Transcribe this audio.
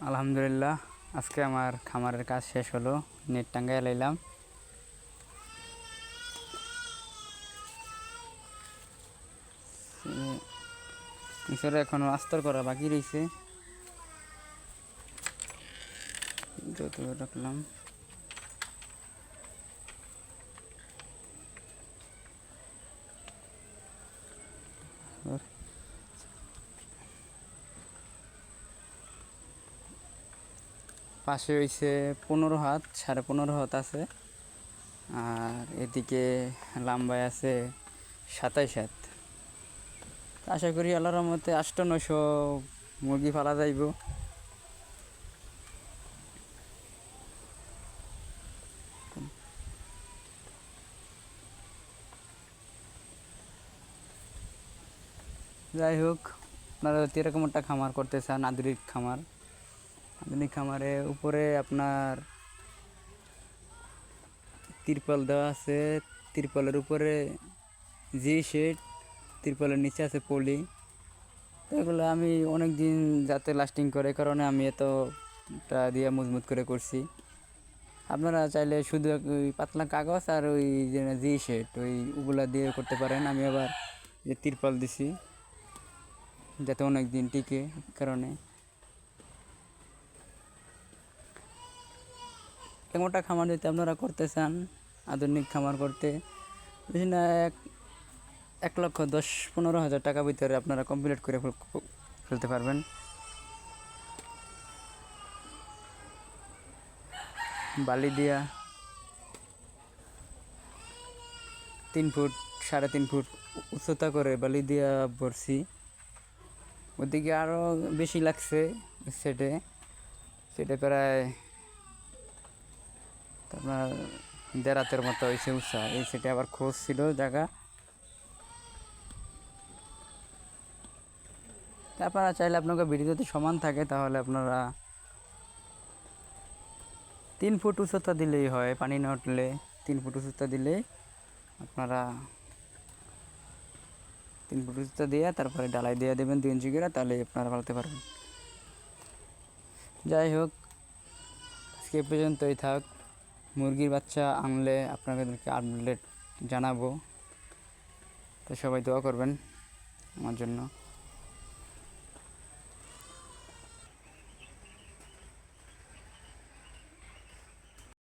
আলহামদুলিল্লাহ, আজকে আমার খামারের কাজ শেষ হলো। নেট টাঙ্গাইয়া লাইলাম। নিচরে এখনো আস্তর করা বাকি রয়েছে, যত রাখলাম। পাশে হয়েছে 15 হাত, 15.5 হাত আছে, আর এদিকে লম্বায় আছে 27 হাত। আশা করি আল্লাহর রহমতে 800-900 মুরগি পালা যাইব। যাই হোক, আপনারা যদি এরকম একটা খামার করতে চান, আধুনিক খামারে উপরে আপনার তিরপল দেওয়া আছে, তিরপলের উপরে জি শেড, তিরপলের নিচে আছে পলি। তো এগুলো আমি অনেক দিন যাতে লাস্টিং করে, কারণে আমি এতটা দিয়ে মজবুত করে করছি। আপনারা চাইলে শুধু ওই পাতলা কাগজ আর ওই যে জি শেড ওগুলা দিয়ে করতে পারেন। আমি আবার যে তিরপল দিছি যাতে অনেক দিন টিকে, কারণে এমনটা খামার যদি আপনারা করতে চান, আধুনিক খামার করতে বেশি না 1,10,15,000 টাকা ভিতরে আপনারা কমপ্লিট করে ফেলতে পারবেন। বালি দিয়া 3 ফুট 3.5 ফুট উচ্চতা করে বালি দিয়া ভরছি। ওদিকে আরও বেশি লাগছে সেটা প্রায় আপনার 1.5 হাতের মতো হয়েছে উঁচা। এই সেটে আবার খোঁজ ছিল জায়গা। আপনারা চাইলে আপনাকে ভিডিও যদি সমান থাকে তাহলে আপনারা 3 ফুট উচ্চতা দিলেই হয়। পানি না উঠলে 3 ফুট উচ্চতা দিলেই আপনারা 3 ফুট উচ্চতা দিয়ে তারপরে ডালাই দিয়ে দেবেন 2 ইঞ্চি করে, তাহলে আপনারা পালতে পারবেন। যাই হোক, আজকে পর্যন্তই থাক। মুরগির বাচ্চা আনলে আপনাদেরকে আপডেট জানাবো। তো সবাই দোয়া করবেন আমার জন্য।